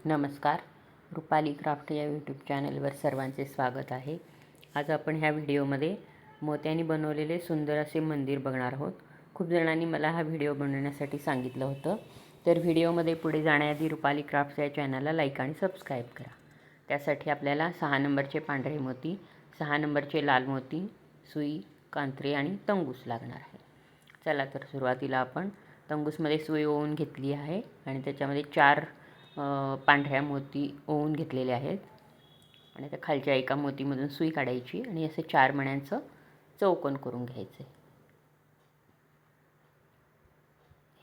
नमस्कार. रुपाली क्राफ्ट या यूट्यूब चॅनलवर सर्वांचे स्वागत आहे. आज आपण ह्या व्हिडिओमध्ये मोत्यांनी बनवलेले सुंदर असे मंदिर बघणार आहोत. खूप जणांनी मला हा व्हिडिओ बनवण्यासाठी सांगितलं होतं. तर व्हिडिओमध्ये पुढे जाण्याआधी रुपाली क्राफ्ट या चॅनलला लाईक आणि सबस्क्राईब करा. त्यासाठी आपल्याला 6 नंबरचे पांढरे मोती, 6 नंबरचे लाल मोती, सुई, कांत्रे आणि तंगूस लागणार आहे. चला तर सुरुवातीला आपण तंगूसमध्ये सुई ओवून घेतली आहे आणि त्याच्यामध्ये 4 पांढऱ्या मोती ओवून घेतलेले आहेत आणि त्या खालच्या एका मोतीमधून सुई काढायची आणि असे 4 मण्यांचं चौकोन करून घ्यायचे.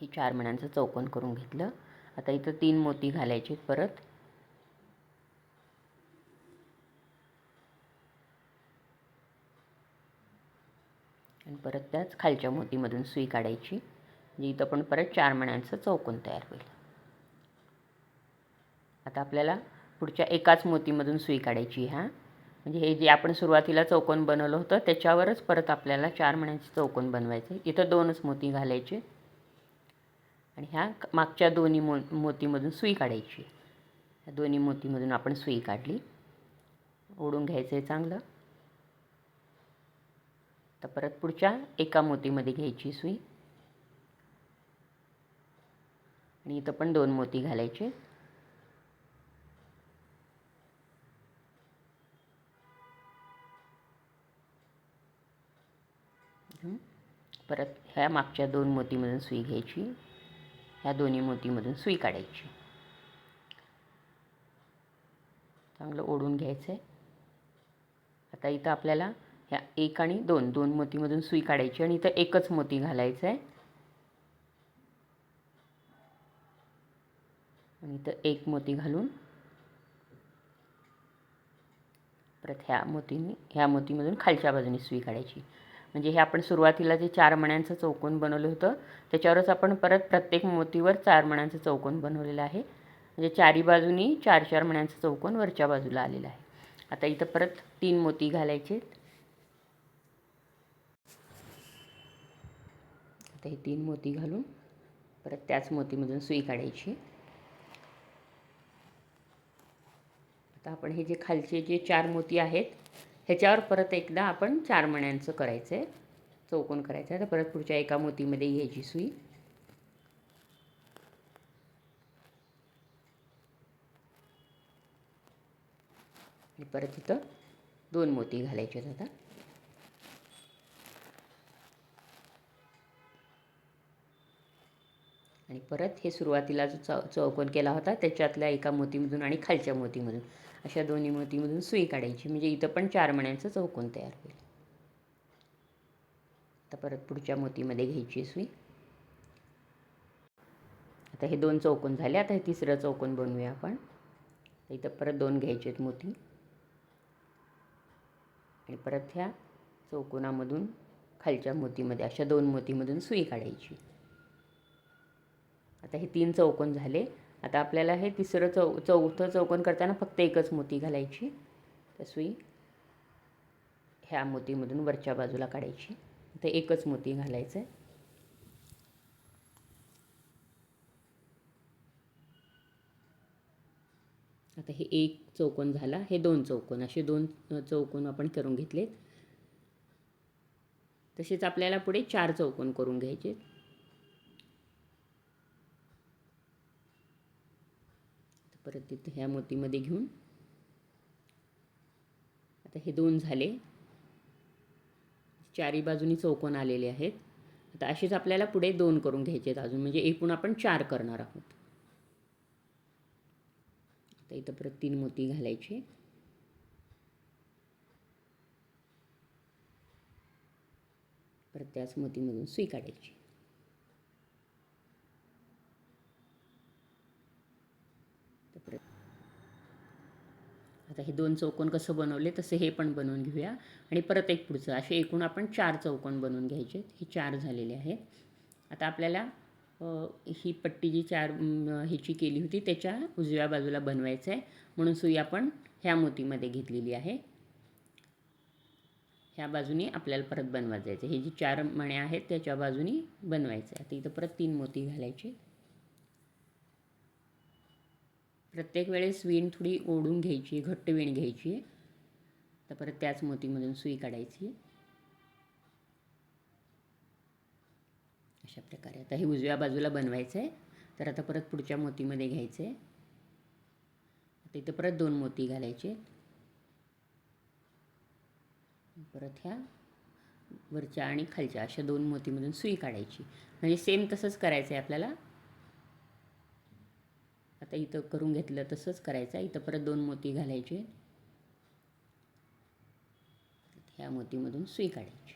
ही 4 मण्यांचं चौकोन करून घेतलं. आता इथं 3 मोती घालायचे परत. आणि परत त्याच खालच्या मोतीमधून सुई काढायची. म्हणजे इथं पण परत 4 मण्यांचं चौकोन तयार होईल. आता आपल्याला पुढच्या एकाच मोतीमधून सुई काढायची म्हणजे हे जे आपण सुरुवातीला चौकोन बनवलं होतं त्याच्यावरच परत आपल्याला 4 मण्यांचे चौकोन बनवायचे. इथं 2च मोती घालायचे आणि ह्या मागच्या दोन्ही मोतीमधून सुई काढायची. ह्या दोन्ही मोतीमधून आपण सुई काढली. ओढून घ्यायचं आहे चांगलं. तर परत पुढच्या एका मोतीमध्ये घ्यायची सुई आणि इथं पण 2 मोती घालायचे. परत ह्या मागच्या 2 मोतीमधून सुई घ्यायची. ह्या दोन्ही मोतीमधून सुई काढायची. चांगलं ओढून घ्यायचं आहे. आता इथं आपल्याला ह्या 1 आणि 2 मोतीमधून सुई काढायची आणि इथं एकच मोती घालायचं आहे आणि इथं 1 मोती घालून परत ह्या मोतीमधून खालच्या बाजूने सुई काढायची. म्हणजे हे आपण सुरुवातीला जे 4 मण्यांचं चौकोन बनवलं होतं त्याच्यावरच आपण परत प्रत्येक मोतीवर 4 मण्यांचं चौकोन बनवलेलं आहे. म्हणजे चारी बाजूनी 4-4 मण्यांचं चौकोन वरच्या बाजूला आलेलं आहे. आता इथं परत 3 मोती घालायचे. आता हे 3 मोती घालून परत त्याच मोतीमधून सुई काढायची. आता आपण हे जे खालचे जे 4 मोती आहेत ह्याच्यावर परत एकदा आपण 4 मण्यांचं करायचं आहे, चौकोन करायचं आहे. तर परत पुढच्या एका मोतीमध्ये घ्यायची सुई आणि परत इथं 2 मोती घालायचे आहेत. आता आणि परत हे सुरुवातीला जो चौकोन केला होता त्याच्यातल्या एका मोतीमधून आणि खालच्या मोतीमधून अशा दोन्ही मोतीमधून सुई काढायची. म्हणजे इथं पण 4 मण्यांचं चौकोन तयार होईल. आता परत पुढच्या मोतीमध्ये घ्यायची सुई. आता हे 2 चौकोन झाले. आता हे तिसरं चौकोन बनवूया आपण. इथं परत 2 घ्यायचे आहेत मोती आणि परत ह्या चौकोनामधून खालच्या मोतीमध्ये अशा 2 मोतीमधून सुई काढायची. आता हे 3 चौकोन झाले. आता आपल्याला हे तिसरं चौथं चौकोन करताना फक्त एकच मोती घालायची. तर सुई ह्या मोतीमधून वरच्या बाजूला काढायची. इथं एकच मोती घालायचं आहे. आता हे 1 चौकोन झाला. हे 2 चौकोन असे 2 चौकोन आपण करून घेतलेत. तसेच आपल्याला पुढे 4 चौकोन करून घ्यायचे. परत तिथं ह्या मोतीमध्ये घेऊन आता हे 2 झाले. चारी बाजूनी चौकोन आलेले आहेत. आता असेच आपल्याला पुढे 2 करून घ्यायचे आहेत अजून. म्हणजे एकूण आपण 4 करणार आहोत. आता इथं परत 3 मोती घालायचे. परत त्याच मोतीमधून सुई काढायची. परत आता हे 2 चौकोन कसं बनवले तसे हे पण बनवून घेऊया आणि परत एक पुढचं असे एकूण आपण 4 चौकोन बनवून घ्यायचे. हे 4 झालेले आहेत. आता आपल्याला ही पट्टी जी 4 ह्याची केली होती त्याच्या उजव्या बाजूला बनवायचं आहे. म्हणून सुई आपण ह्या मोतीमध्ये घेतलेली आहे. ह्या बाजूनी आपल्याला परत बनवायचं आहे. हे जी 4 मण्या आहेत त्याच्या बाजूनी बनवायचं आहे. आता इथं परत 3 मोती घालायचे. प्रत्येक वेळेस वीण थोडी ओढून घ्यायची, घट्ट वीण घ्यायची. तर परत त्याच मोतीमधून सुई काढायची. अशा प्रकारे आता हे उजव्या बाजूला बनवायचं आहे. तर आता परत पुढच्या मोतीमध्ये घ्यायचं आहे. आता इथं परत 2 मोती घालायचे. परत ह्या वरच्या आणि खालच्या अशा 2 मोतीमधून सुई काढायची. म्हणजे सेम तसंच करायचं आहे आपल्याला. आता इथं करून घेतलं तसंच करायचं आहे. इथं परत 2 मोती घालायचे. ह्या मोतीमधून सुई काढायची.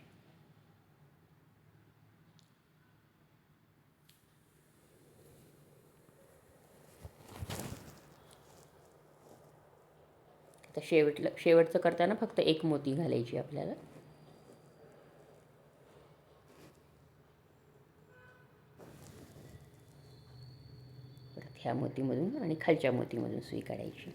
आता शेवटचं करताना फक्त 1 मोती घालायची आपल्याला. परत ह्या मोतीमधून आणि खालच्या मोतीमधून सुई काढायची.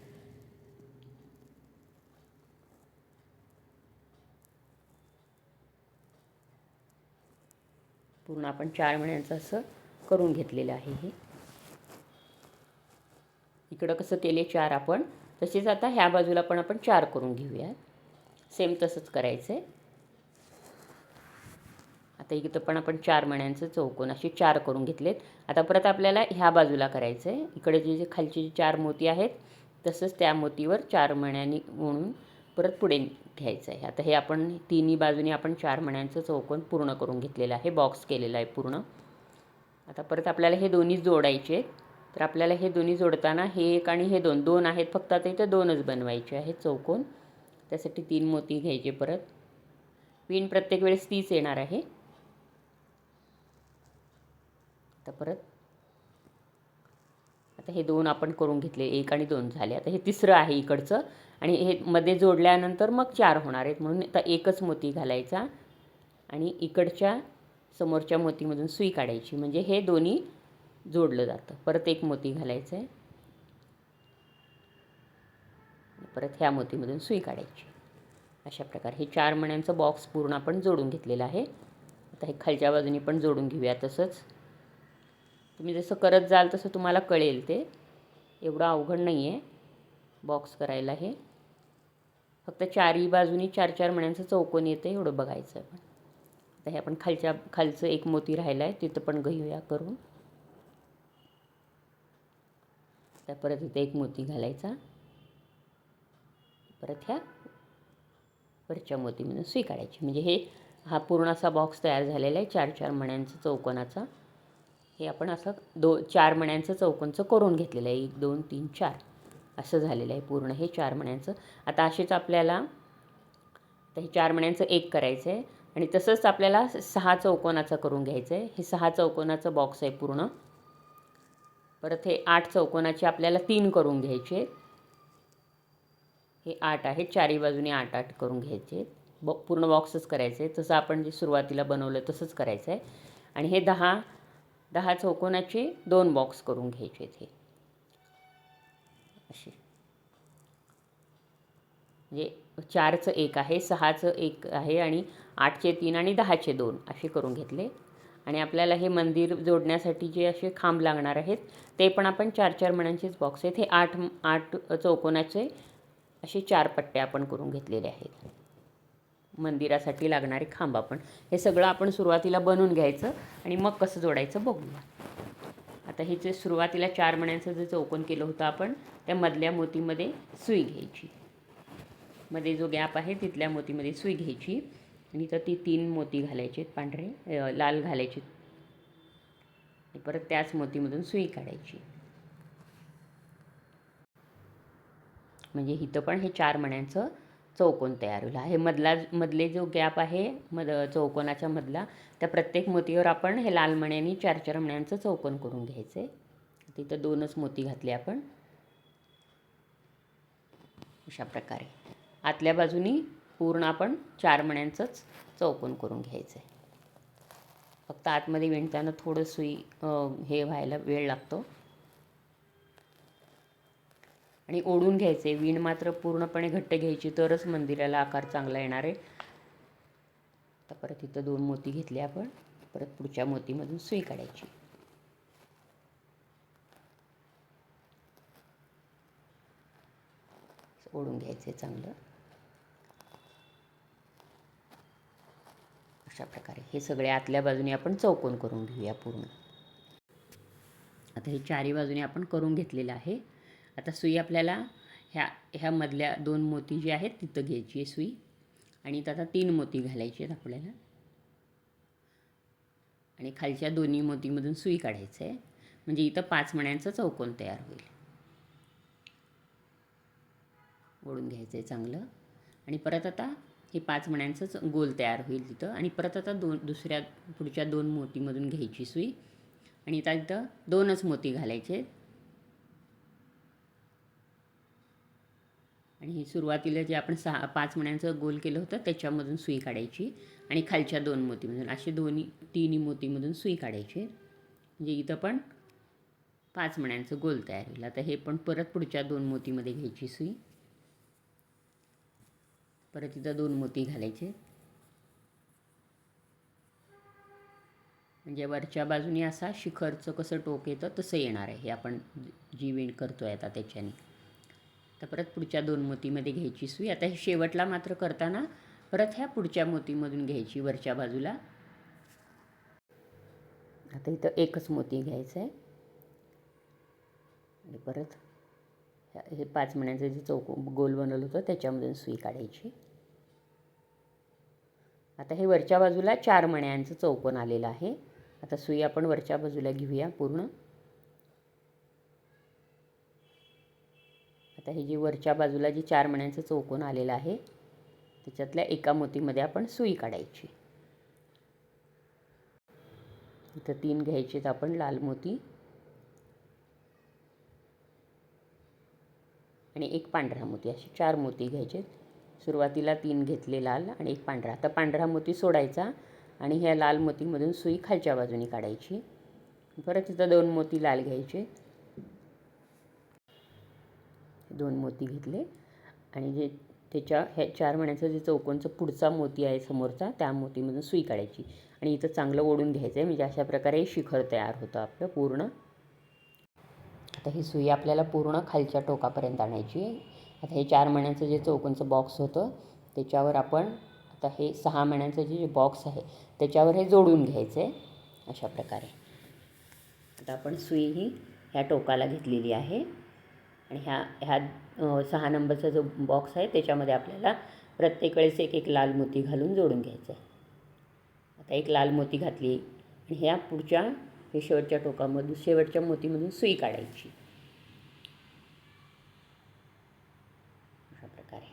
पूर्ण आपण 4 मण्यांचं असं करून घेतलेलं आहे. हे इकडं कसं केले 4 आपण, तसेच आता ह्या बाजूला पण आपण 4 करून घेऊया. सेम तसंच करायचं आहे. आता इथं पण आपण 4 मण्यांचं चौकोन असे 4 करून घेतलेत. आता परत आपल्याला ह्या बाजूला करायचं आहे. इकडे जे खालचे 4 मोती आहेत तसंच त्या मोतीवर 4 मण्यांनी म्हणून परत पुढे घ्यायचं आहे. आता हे आपण तिन्ही बाजूनी आपण 4 मण्यांचं चौकोन पूर्ण करून घेतलेलं आहे. बॉक्स केलेला आहे पूर्ण. आता परत आपल्याला हे दोन्ही जोडायचे आहेत. तर आपल्याला हे दोन्ही जोडताना हे 1 आणि हे 2 आहेत फक्त. आता इथं 2च बनवायचे आहेत चौकोन. त्यासाठी 3 मोती घ्यायचे. परत वीण प्रत्येक वेळेस 30 येणार आहे. परत आता हे 2 आपण करून घेतले. 1 आणि 2 झाले. आता हे तिसरं आहे इकडचं आणि हे मध्ये जोडल्यानंतर मग 4 होणार आहेत. म्हणून आता 1च मोती घालायचा आणि इकडच्या समोरच्या मोतीमधून सुई काढायची. म्हणजे हे दोन्ही जोडलं जातं. परत 1 मोती घालायचं आहे. परत ह्या मोतीमधून सुई काढायची. अशा प्रकारे हे 4 मण्यांचं बॉक्स पूर्ण आपण जोडून घेतलेलं आहे. आता हे खालच्या बाजूनी पण जोडून घेऊया. तसंच तुम्ही जसं करत जाल तसं तुम्हाला कळेल. ते एवढं अवघड नाही आहे बॉक्स करायला. हे फक्त 4ही बाजूनी 4-4 मण्यांचं चौकोन येतं एवढं बघायचं आहे. आता हे आपण खालचं 1 मोती राहिलं आहे तिथं पण घेऊया करून. त्या परत इथे 1 मोती घालायचा. परत ह्या वरच्या मोतीमधून सुई काढायची. म्हणजे हा पूर्ण असा बॉक्स तयार झालेला आहे 4-4 मण्यांचं चौकोनाचा. हे आपण असं 4 मण्यांचं चौकोनचं करून घेतलेलं आहे. 1 2 3 4 असं झालेलं आहे पूर्ण हे 4 मण्यांचं. आता असेच आपल्याला हे 4 मण्यांचं 1 करायचं आहे आणि तसंच आपल्याला 6 चौकोनाचं करून घ्यायचं आहे. हे 6 चौकोनाचं बॉक्स आहे पूर्ण. परत हे 8 चौकोनाचे आपल्याला 3 करून घ्यायचे. हे 8 आहे. 4ही बाजूने 8-8 करून घ्यायचे. पूर्ण बॉक्सच करायचं आहे. तसं आपण जे सुरुवातीला बनवलं तसंच करायचं आहे. आणि हे 10 चौकोनाचे 2 बॉक्स करून घ्यायचे हे असे. म्हणजे 4चं 1 आहे, 6चं 1 आहे आणि 8चे 3 आणि 10चे 2 असे करून घेतले. आणि आपल्याला हे मंदिर जोडण्यासाठी जे असे खांब लागणार आहेत ते पण आपण 4-4 मण्यांचेच बॉक्स आहेत. हे 8 चौकोनाचे असे 4 पट्ट्या आपण करून घेतलेले आहेत. मंदिरासाठी लागणारे खांब आपण हे सगळं आपण सुरुवातीला बनवून घ्यायचं आणि मग कसं जोडायचं बघूया. आता हे जे सुरुवातीला 4 मण्यांचं जे चौकोन केलं होतं आपण त्या मधल्या मोतीमध्ये सुई घ्यायची. मध्ये जो गॅप आहे तिथल्या मोतीमध्ये सुई घ्यायची आणि तर ती 3 मोती घालायचे पांढरे लाल घालायचे. परत त्याच मोतीमधून सुई काढायची. म्हणजे इथं पण हे 4 मण्यांचं चौकोन तयार होईल. हे मधले जो गॅप आहे चौकोनाच्या मधला त्या प्रत्येक मोतीवर आपण हे लाल मण्यांनी 4-4 मण्यांचं चौकोन करून घ्यायचं आहे. तिथं 2च मोती घातले आपण अशा प्रकारे. आतल्या बाजूनी पूर्ण आपण 4 मण्यांचंच चौकोन करून घ्यायचं आहे. फक्त आतमध्ये विणताना थोडं सुई हे व्हायला वेळ लागतो आणि ओढून घ्यायचे. वीण मात्र पूर्णपणे घट्ट घ्यायची तरच मंदिराला आकार चांगला येणार आहे. आता परत इथं 2 मोती घेतले आपण. परत पुढच्या मोतीमधून सुई काढायची. ओढून घ्यायचं आहे चांगलं. अशा प्रकारे हे सगळे आतल्या बाजूने आपण चौकोन करून घेऊया पूर्ण. आता हे चारी बाजूने आपण करून घेतलेलं आहे. आता सुई आपल्याला ह्या मधल्या 2 मोती जे आहेत तिथं घ्यायची आहे सुई आणि आता 3 मोती घालायचे आहेत आपल्याला आणि खालच्या दोन्ही मोतीमधून सुई काढायचं आहे. म्हणजे इथं 5 मण्यांचा चौकोन तयार होईल. ओढून घ्यायचं आहे चांगलं आणि परत आता हे 5 मण्यांचंच गोल तयार होईल तिथं आणि परत आता दुसऱ्या पुढच्या 2 मोतीमधून घ्यायची सुई आणि आता इथं 2च मोती घालायचे आणि सुरुवातीला जे आपण 5 मण्यांचं गोल केलं होतं त्याच्यामधून सुई काढायची आणि खालच्या 2 मोतीमधून असे तिन्ही मोतीमधून सुई काढायची. म्हणजे इथं पण 5 मण्यांचं गोल तयार होईल. आता हे पण परत पुढच्या 2 मोतीमध्ये घ्यायची सुई, परत इथं 2 मोती घालायचे. म्हणजे वरच्या बाजूने असा शिखरचं कसं टोक येतं तसं येणार आहे हे आपण जी विण करतोय आता त्याच्याने. तर परत पुढच्या 2 मोतीमध्ये घ्यायची सुई. आता हे शेवटला मात्र करताना परत ह्या पुढच्या मोतीमधून घ्यायची वरच्या बाजूला. आता इथं एकच मोती घ्यायचं आहे आणि परत हे 5 मण्यांचं जे गोल बनवलं होतं त्याच्यामधून सुई काढायची. आता हे वरच्या बाजूला 4 मण्यांचं चौकोन आलेलं आहे. आता सुई आपण वरच्या बाजूला घेऊया पूर्ण. आता हे जे वरच्या बाजूला जे 4 मण्यांचं चौकोन आलेलं आहे त्याच्यातल्या एका मोतीमध्ये आपण सुई काढायची. इथं 3 घ्यायचेत आपण लाल मोती आणि एक पांढरा मोती, असे 4 मोती घ्यायचे. सुरुवातीला 3 घेतले लाल आणि एक पांढरा. आता पांढरा मोती सोडायचा आणि ह्या लाल मोतीमधून सुई खालच्या बाजूने काढायची. परत इथं 2 मोती लाल घ्यायचे, 2 मोती घेतले आणि जे त्याच्या ह्या 4 मण्यांचं जे चौकोनचं पुढचा मोती आहे समोरचा त्या मोतीमधून सुई काढायची आणि इथं चांगलं ओढून घ्यायचं आहे. म्हणजे अशा प्रकारे शिखर तयार होतं आपलं पूर्ण. आता ही सुई आपल्याला पूर्ण खालच्या टोकापर्यंत आणायची. आता हे 4 मण्यांचं जे चौकोनचं बॉक्स होतं त्याच्यावर आपण आता हे 6 मण्यांचं जे बॉक्स आहे त्याच्यावर हे जोडून घ्यायचं आहे अशा प्रकारे. आता आपण सुई ही ह्या टोकाला घेतलेली आहे आणि ह्या 6 नंबरचा जो बॉक्स आहे त्याच्यामध्ये आपल्याला प्रत्येक वेळेस एक लाल मोती घालून जोडून घ्यायचं आहे. आता एक लाल मोती घातली आणि ह्या पुढच्या हे शेवटच्या टोकामधून शेवटच्या मोतीमधून सुई काढायची अशा प्रकारे.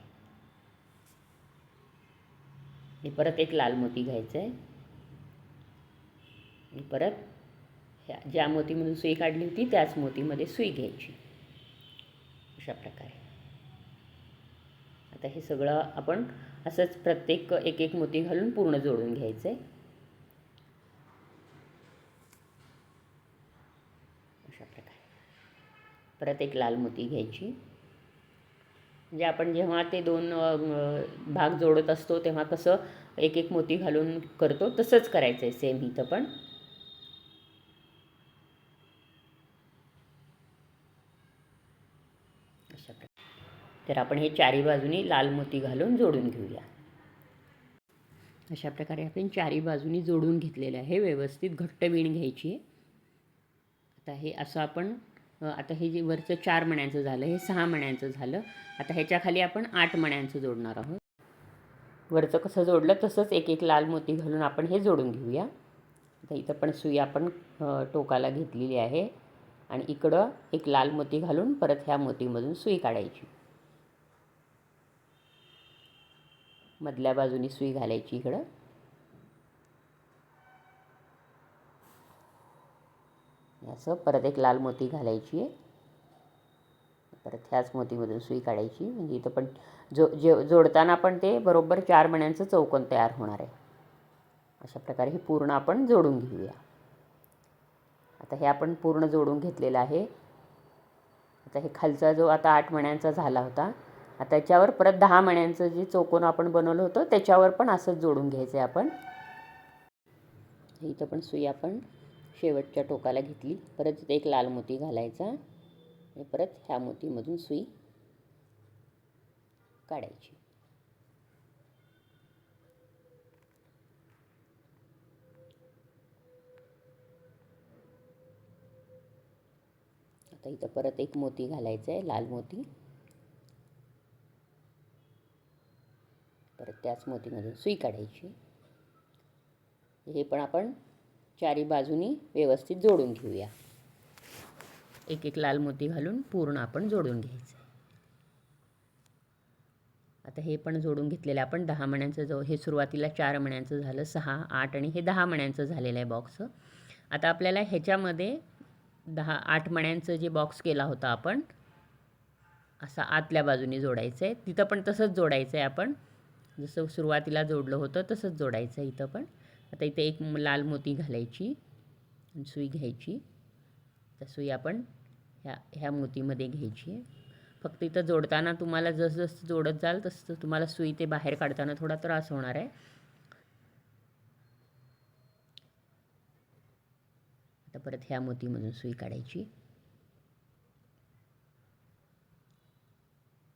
आणि परत एक लाल मोती घ्यायचं आहे आणि परत ज्या मोतीमधून सुई काढली होती त्याच मोतीमध्ये सुई घ्यायची अशा प्रकारे. आता हे सगळं आपण असंच प्रत्येक एक मोती घालून पूर्ण जोडून घ्यायचं आहे अशा प्रकारे. परत एक लाल मोती घ्यायची. म्हणजे आपण जेव्हा ते 2 भाग जोडत असतो तेव्हा कसं एक मोती घालून करतो तसंच करायचं आहे सेम इथं पण. अशा प्रकारे. तर आपण हे 4ही बाजूनी लाल मोती घालून जोडून घेऊया. अशा प्रकारे आपण 4ही बाजूनी जोडून घेतलेलं आहे. व्यवस्थित घट्ट वीण घ्यायची आहे. आता हे असं आपण आता हे जे वरचं 4 मण्यांचं झालं हे 6 मण्यांचं झालं. आता ह्याच्या खाली आपण 8 मण्यांचं जोडणार आहोत. वरचं कसं जोडलं तसंच एक लाल मोती घालून आपण हे जोडून घेऊया. आता इथं पण सुई आपण टोकाला घेतलेली आहे आणि इकडं एक लाल मोती घालून परत ह्या मोतीमधून सुई काढायची. मधल्या बाजूनी सुई घालायची इकडं. असं परत एक लाल मोती घालायची आहे. परत ह्याच मोतीमधून सुई काढायची. म्हणजे इथं पण जोडताना पण ते बरोबर 4 मण्यांचं चौकोन तयार होणार आहे. अशा प्रकारे हे पूर्ण आपण जोडून घेऊया. आता हे आपण पूर्ण जोडून घेतलेलं आहे. आता हे खालचा जो आता 8 मण्यांचा झाला होता आता त्याच्यावर परत 10 मण्यांचं जे चौकोन आपण बनवलं होतं त्याच्यावर पण असंच जोडून घ्यायचं आहे आपण. इथं पण सुई आपण शेवटच्या टोकाला घेतली. परत एक लाल मोती घालायचा आणि परत ह्या मोतीमधून सुई काढायची. आता इथं परत एक मोती घालायचा आहे, लाल मोती. परत त्याच मोतीमधून सुई काढायची. हे पण आपण चारी बाजूनी व्यवस्थित जोडून घेऊया. एक एक लाल मोती घालून पूर्ण आपण जोडून घ्यायचं. आता हे पण जोडून घेतलेलं आपण 10 मण्यांचं हे सुरुवातीला 4 मण्यांचं झालं, 6, 8 आणि हे 10 मण्यांचं झालेलं आहे बॉक्स. आता आपल्याला ह्याच्यामध्ये 8 मण्यांचं जे बॉक्स केला होता आपण असा आतल्या बाजूने जोडायचं आहे. तिथं पण तसंच जोडायचं आहे आपण, जसं सुरुवातीला जोडलं होतं तसंच जोडायचं आहे इथं पण. आता इथे एक लाल मोती घालायची आणि सुई घ्यायची. त्या सुई आपण ह्या मोतीमध्ये घ्यायची. फक्त इथं जोडताना तुम्हाला जसं जसं जोडत जाल तसं तुम्हाला सुई ते बाहेर काढताना थोडा त्रास होणार आहे. आता परत ह्या मोतीमधून सुई काढायची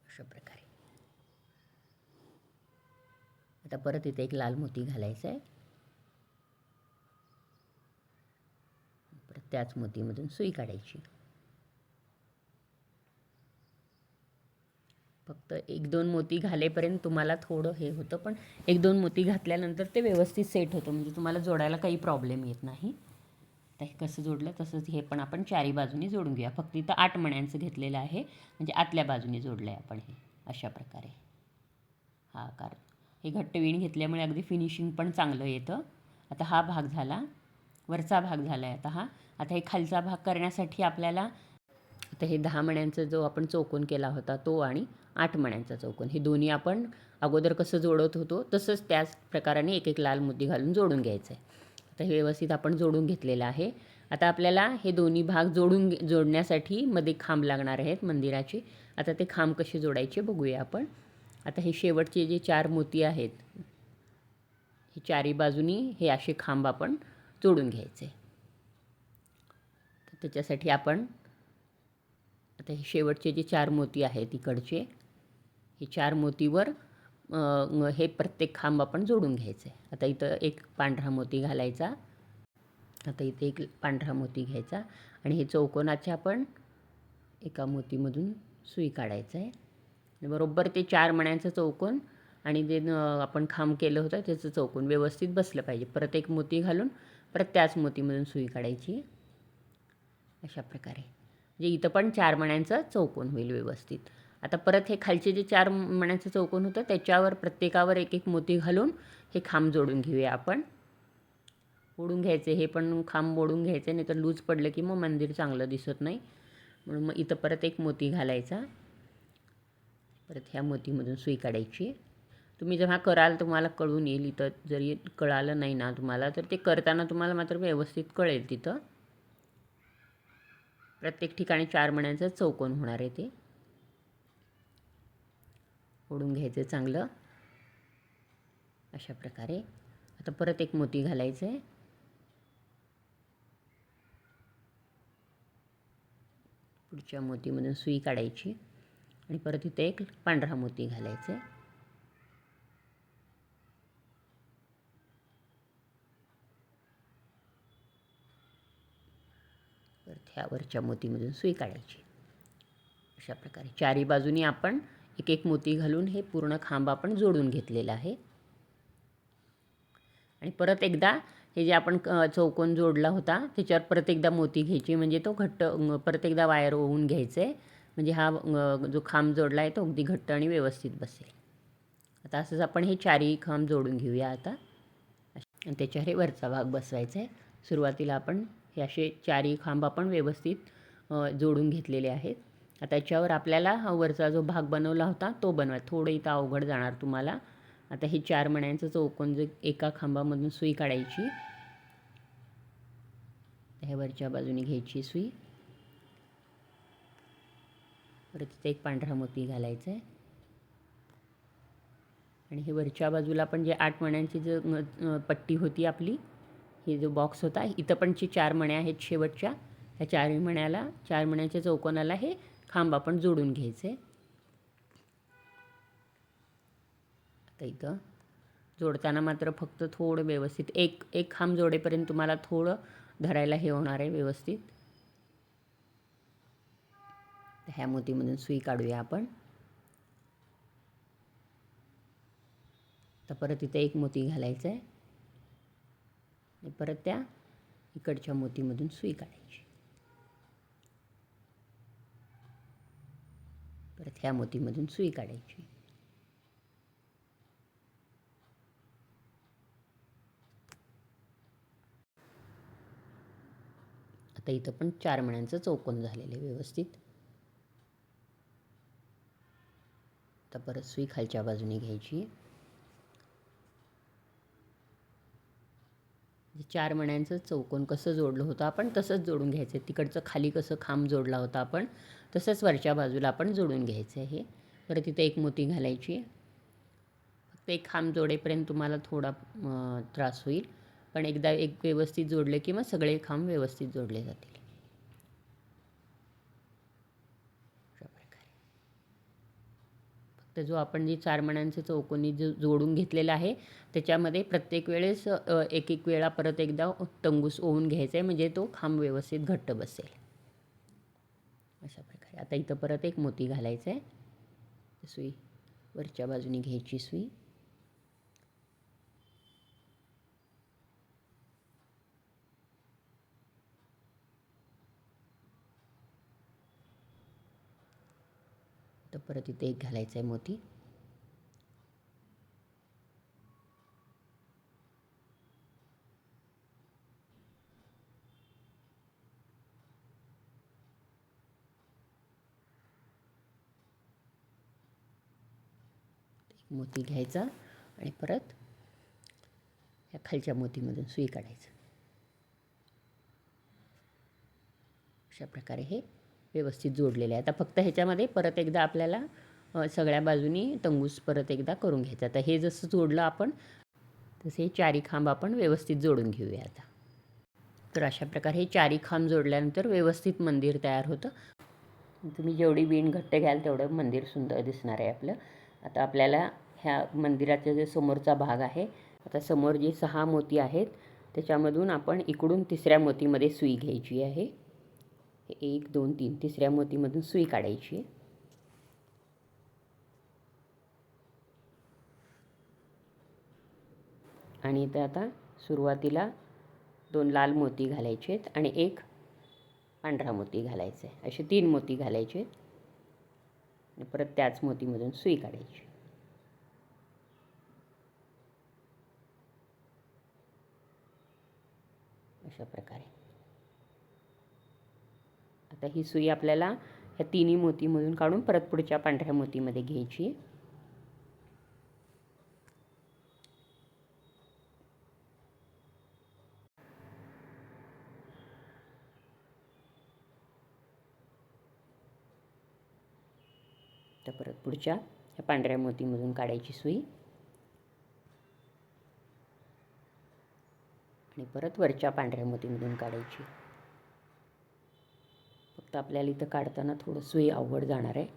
अशा प्रकारे. आता परत इथे एक लाल मोती घालायचा आहे. परत त्याच मोतीमधून सुई काढायची. फक्त 1-2 मोती घालेपर्यंत तुम्हाला थोडं हे होतं, पण 1-2 मोती घातल्यानंतर ते व्यवस्थित सेट होतं, म्हणजे तुम्हाला जोडायला काही प्रॉब्लेम येत नाही. आता हे कसं जोडलं तसंच हे पण आपण चारी बाजूनी जोडून घेऊया. फक्त इथं 8 मण्यांचं घेतलेलं आहे, म्हणजे आतल्या बाजूने जोडलं आहे आपण हे अशा प्रकारे. हा आकार हे घट्ट वीण घेतल्यामुळे अगदी फिनिशिंग पण चांगलं येतं. आता हा भाग झाला, वरचा भाग झाला आहे आता हा. आता हे खालचा भाग करण्यासाठी आपल्याला आता हे 10 मण्यांचा जो आपण चौकोन केला होता तो आणि 8 मण्यांचा चौकोन, हे दोन्ही आपण अगोदर कसं जोडत होतो तसंच त्याच प्रकाराने एक एक लाल मोती घालून जोडून घ्यायचं आहे. आता हे व्यवस्थित आपण जोडून घेतलेलं आहे. आता आपल्याला हे दोन्ही भाग जोडण्यासाठी मध्ये खांब लागणार आहेत मंदिराचे. आता ते खांब कसे जोडायचे बघूया आपण. आता हे शेवटचे जे 4 मोती आहेत, हे चारी बाजूनी हे असे खांब आपण जोडून घ्यायचे. तर त्याच्यासाठी आपण आता हे शेवटचे जे 4 मोती आहेत इकडचे, हे 4 मोतीवर हे प्रत्येक खांब आपण जोडून घ्यायचे. आता इथं एक पांढरा मोती घालायचा. आता इथे एक पांढरा मोती घ्यायचा आणि हे चौकोनाच्या आपण एका मोतीमधून सुई काढायचं आहे. बरोबर ते 4 मण्यांचं चौकोन आणि जे आपण खांब केलं होतं त्याचं चौकोन व्यवस्थित बसलं पाहिजे. परत एक मोती घालून परत त्याच मोतीमधून सुई काढायची अशा प्रकारे. म्हणजे इथं पण 4 मण्यांचं चौकोन होईल व्यवस्थित. आता परत हे खालचे जे 4 मण्यांचं चौकोन होतं त्याच्यावर प्रत्येकावर एक एक मोती घालून हे खांब जोडून घेऊया आपण. ओढून घ्यायचे, हे पण खांब ओढून घ्यायचे, नाही तर लूज पडलं की मग मंदिर चांगलं दिसत नाही. म्हणून मग इथं परत एक मोती घालायचा. परत ह्या मोतीमधून सुई काढायची. तुम्ही जेव्हा कराल तुम्हाला कळून येईल. इथं जरी कळालं नाही ना तुम्हाला तर ते करताना तुम्हाला मात्र व्यवस्थित कळेल. तिथं प्रत्येक ठिकाणी 4 मण्यांचं चौकोन होणार आहे. ते ओढून घ्यायचं चांगलं अशा प्रकारे. आता परत एक मोती घालायचं आहे. पुढच्या मोतीमधून सुई काढायची आणि परत इथे एक पांढरा मोती घालायचा आहे. परत ह्या वरच्या मोतीमधून सुई काढायची अशा प्रकारे. चारी बाजूनी आपण एक एक मोती घालून हे पूर्ण खांब आपण जोडून घेतलेलं आहे. आणि परत एकदा हे जे आपण चौकोन जोडला होता त्याच्यावर परत एकदा मोती घ्यायची, म्हणजे तो घट्ट परत एकदा वायर ओवून घ्यायचं आहे, म्हणजे हा जो खांब जोडला आहे तो अगदी घट्ट आणि व्यवस्थित बसेल. आता असंच आपण हे चारही खांब जोडून घेऊया आता. आणि त्याच्यावर हे वरचा भाग बसवायचा आहे. सुरुवातीला आपण हे असे चारही खांब आपण व्यवस्थित जोडून घेतलेले आहेत. आता याच्यावर आपल्याला हा वरचा जो भाग बनवला होता तो बनवायचा. थोडं इथं अवघड जाणार तुम्हाला. आता हे 4 मण्यांचं चौकोन जे एका खांबामधून सुई काढायची, ह्या वरच्या बाजूने घ्यायची सुई. परत तिथे एक पांढरा मोती घालायचा आहे आणि हे वरच्या बाजूला पण जे 8 मण्यांची जो पट्टी होती आपली, हे जो बॉक्स होता इथं पण जे 4 मण्या आहेत शेवटच्या, ह्या 4 मण्याच्या चौकोनाला हे खांब आपण जोडून घ्यायचे. तर इथं जोडताना मात्र फक्त थोडं व्यवस्थित एक खांब जोडेपर्यंत तुम्हाला थोडं धरायला हे होणार आहे व्यवस्थित. ह्या मोतीमधून सुई काढूया आपण. तर परत इथे एक मोती घालायचा आहे आणि परत त्या इकडच्या मोतीमधून सुई काढायची. परत ह्या मोतीमधून सुई काढायची. आता इथं पण 4 मण्यांचं चौकोन झालेलं आहे व्यवस्थित. आता परत सुई खालच्या बाजूने घ्यायची. 4 मण्यांचं चौकोन कसं जोडलं होतं आपण तसंच जोडून घ्यायचं. तिकडचं खाली कसं खांब जोडला होता आपण तसंच वरच्या बाजूला आपण जोडून घ्यायचं आहे. परत इथे एक मोती घालायची. फक्त एक खांब जोडेपर्यंत तुम्हाला थोडा त्रास होईल, पण एकदा एक व्यवस्थित जोडले की मग सगळे खांब व्यवस्थित जोडले जातील. फक्त जो आपण जी 4 मण्यांचे चौकोनी जोडून घेतलेला आहे त्याच्यामध्ये प्रत्येक वेळेस एक वेळा परत एकदा टंगूस ओवून घ्यायचा आहे, म्हणजे तो खांब व्यवस्थित घट्ट बसेल. अशा प्रकारे. आता इथं परत एक मोती घालायचा आहे. सुई वरच्या बाजूने घ्यायची सुई. तर परत इथे एक घालायचा आहे मोती. मोती घ्यायचा आणि परत ह्या खालच्या मोतीमधून सुई काढायचं. अशा प्रकारे हे व्यवस्थित जोडलेले आहे. आता फक्त ह्याच्यामध्ये परत एकदा आपल्याला सगळ्या बाजूनी टंगूस परत एकदा करून घ्यायचं. आता हे जसं जोडलं आपण तसे चारी खांब आपण व्यवस्थित जोडून घेऊया आता. तर अशा प्रकारे हे चारी खांब जोडल्यानंतर व्यवस्थित मंदिर तयार होतं. तुम्ही जेवढी वीण घट्ट घ्याल तेवढं मंदिर सुंदर दिसणार आहे आपलं. आता आपल्याला ह्या मंदिराचा जे समोरचा भाग आहे, आता समोर जे 6 मोती आहेत त्याच्यामधून आपण इकडून 3ऱ्या मोतीमध्ये सुई घ्यायची आहे. 1 2 3 3ऱ्या मोतीमधून सुई काढायची. आणि इथं आता सुरुवातीला 2 लाल मोती घालायचे आहेत आणि 1 पांढरा मोती घालायचा आहे. असे 3 मोती घालायचे आणि परत त्याच मोतीमधून सुई काढायची. अशा प्रकारे. आता ही सुई आपल्याला ह्या तिन्ही मोतीमधून काढून परत पुढच्या पांढऱ्या मोतीमध्ये घ्यायची. तर परत पुढच्या ह्या पांढऱ्या मोतीमधून काढायची सुई आणि परत वरच्या पांढऱ्या मोतीमधून काढायची. फक्त आपल्याला इथं काढताना थोडं सुई अवघड जाणार आहे.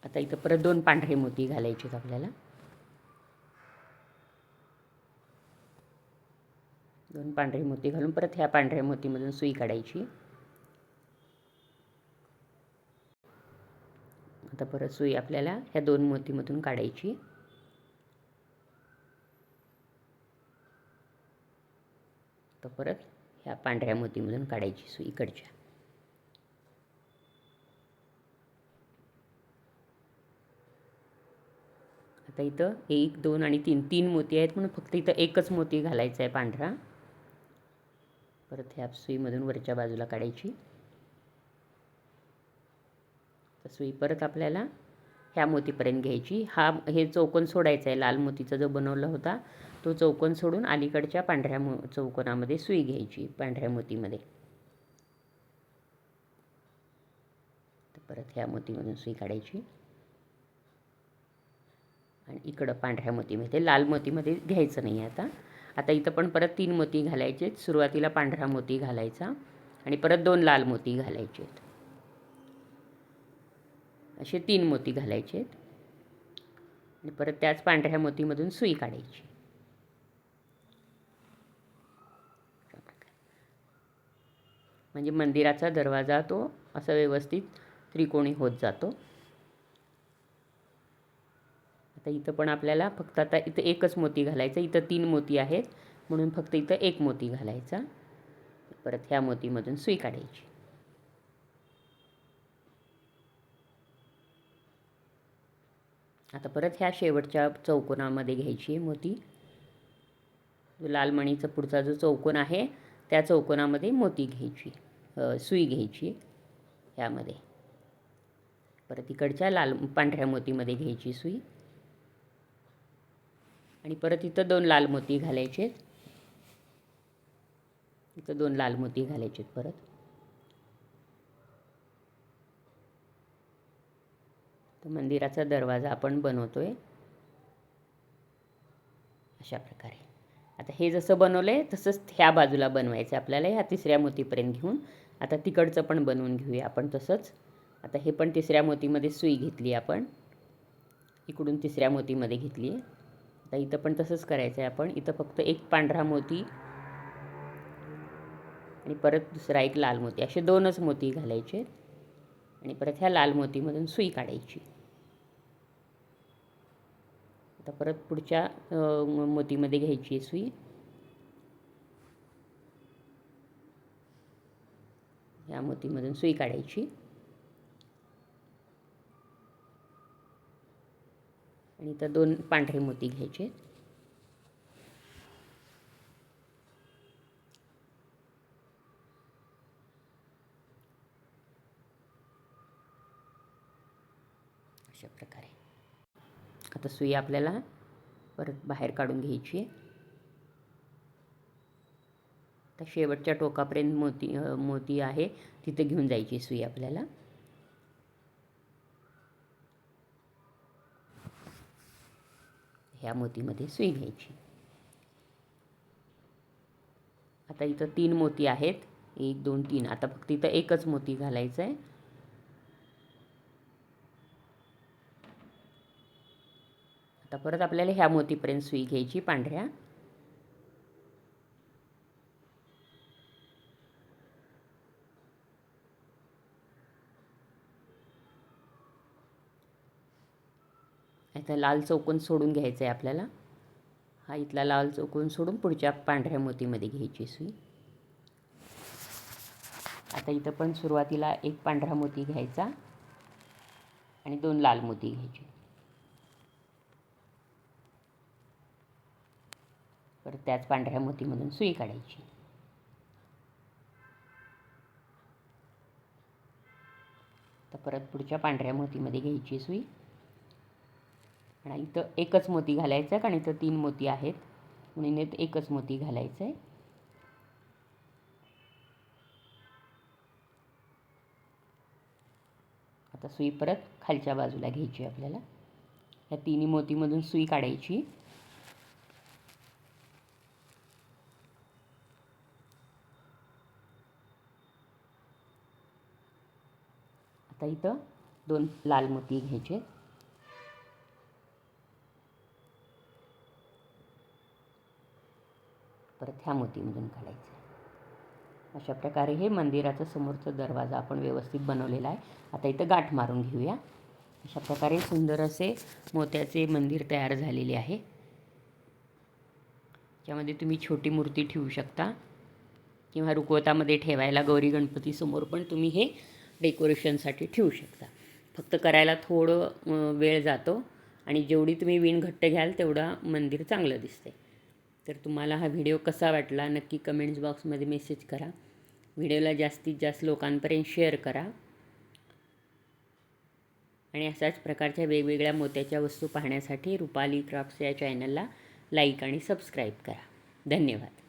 आता इथं परत 2 पांढरे मोती घालायचे आहेत आपल्याला. 2 पांढरे मोती घालून परत ह्या पांढऱ्या मोतीमधून सुई काढायची. आता परत सुई आपल्याला ह्या 2 मोतीमधून काढायची. तर परत ह्या पांढऱ्या मोतीमधून काढायची सुई इकडच्या. आता इथं 1 2 आणि 3 मोती आहेत म्हणून फक्त इथं एकच मोती घालायचा आहे पांढरा. परत ह्या सुईमधून वरच्या बाजूला काढायची. तर सुई परत आपल्याला ह्या मोतीपर्यंत घ्यायची. हे चौकोन सोडायचं आहे. लाल मोतीचा जो बनवला होता तो चौकोन सोडून अलीकडच्या पांढऱ्या चौकोनामध्ये सुई घ्यायची पांढऱ्या मोतीमध्ये. तर परत ह्या मोतीमधून सुई काढायची आणि इकडं पांढऱ्या मोतीमध्ये, लाल मोतीमध्ये घ्यायचं नाही आता. आता इथं पण परत 3 मोती घालायचे. सुरुवातीला पांढरा मोती घालायचा आणि परत 2 लाल मोती घालायचे. असे 3 मोती घालायचे. आणि परत त्याच पांढऱ्या मोतीमधून सुई काढायची. म्हणजे मंदिराचा दरवाजा तो असा व्यवस्थित त्रिकोणी होत जातो. आता इथं पण आपल्याला फक्त आता इथं एकच मोती घालायचा. इथं 3 मोती आहेत म्हणून फक्त इथं 1 मोती घालायचा. परत ह्या मोतीमधून सुई काढायची. आता परत ह्या शेवटच्या चौकोनामध्ये घ्यायची मोती. लाल मणीचा पुढचा जो चौकोन आहे त्या चौकोनामध्ये मोती घ्यायची, सुई घ्यायची. ह्यामध्ये परत इकडच्या लाल पांढऱ्या मोतीमध्ये घ्यायची सुई आणि परत इथं 2 लाल मोती घालायचे. इथं 2 लाल मोती घालायचे. परत तर मंदिराचा दरवाजा आपण बनवतोय अशा प्रकारे. आता हे जसं बनवलं आहे तसंच ह्या बाजूला बनवायचं आपल्याला. ह्या तिसऱ्या मोतीपर्यंत घेऊन आता तिकडचं पण बनवून घेऊया आपण तसंच. आता हे पण तिसऱ्या मोतीमध्ये सुई घेतली आपण, इकडून तिसऱ्या मोतीमध्ये घेतली आहे. आता इथं पण तसंच करायचं आहे आपण. इथं फक्त एक पांढरा मोती आणि परत दुसरा एक लाल मोती, असे 2च मोती घालायचे आणि परत ह्या लाल मोतीमधून सुई काढायची. आता परत पुढच्या मोतीमध्ये घ्यायची सुई. ह्या मोतीमधून सुई काढायची आणि इथं 2 पांढरे मोती घ्यायचे. अशा प्रकारे आता सुई आपल्याला परत बाहेर काढून घ्यायची आहे. तर शेवटच्या टोकापर्यंत मोती आहे तिथे घेऊन जायची सुई आपल्याला. ह्या मोतीमध्ये सुई घ्यायची. आता इथं 3 मोती आहेत, 1 2 3. आता फक्त इथं एकच मोती घालायचं आहे. आता परत आपल्याला ह्या मोतीपर्यंत सुई घ्यायची पांढऱ्या. आता लाल चौकोन सोडून घ्यायचं आहे आपल्याला. हा इथला लाल चौकोन सोडून पुढच्या पांढऱ्या मोतीमध्ये घ्यायची सुई. आता इथं पण सुरुवातीला एक पांढरा मोती घ्यायचा आणि 2 लाल मोती घ्यायचे. परत त्याच पांढऱ्या मोतीमधून सुई काढायची. तर परत पुढच्या पांढऱ्या मोतीमध्ये घ्यायची सुई आणि इथं एकच मोती घालायचं आहे कारण इथं 3 मोती आहेत म्हणून इथं एकच मोती घालायचं आहे. आता सुई परत खालच्या बाजूला घ्यायची आपल्याला. या 3 मोतीमधून सुई काढायची. आता इथं 2 लाल मोती घ्यायचे. परत ह्या मोतीमधून काढायचं. अशा प्रकारे हे मंदिराचं समोरचं दरवाजा आपण व्यवस्थित बनवलेला आहे. आता इथं गाठ मारून घेऊया. अशा प्रकारे सुंदर असे मोत्याचे मंदिर तयार झालेले आहे. त्यामध्ये तुम्ही छोटी मूर्ती ठेवू शकता किंवा रुखवतामध्ये ठेवायला गौरी गणपतीसमोर पण तुम्ही हे डेकोरेशनसाठी ठेवू शकता. फक्त करायला थोडं वेळ जातो आणि जेवढी तुम्ही वीण घट्ट घ्याल तेवढा मंदिर चांगलं दिसते. तर तुम्हाला हा व्हिडिओ कसा वाटला नक्की कमेंट्स बॉक्समध्ये मेसेज करा. व्हिडिओला जास्तीत जास्त लोकांपर्यंत शेअर करा आणि अशाच प्रकारच्या वेगवेगळ्या मोत्याच्या वस्तू पाहण्यासाठी रुपाली क्राफ्ट्स या चॅनलला लाईक आणि सबस्क्राईब करा. धन्यवाद.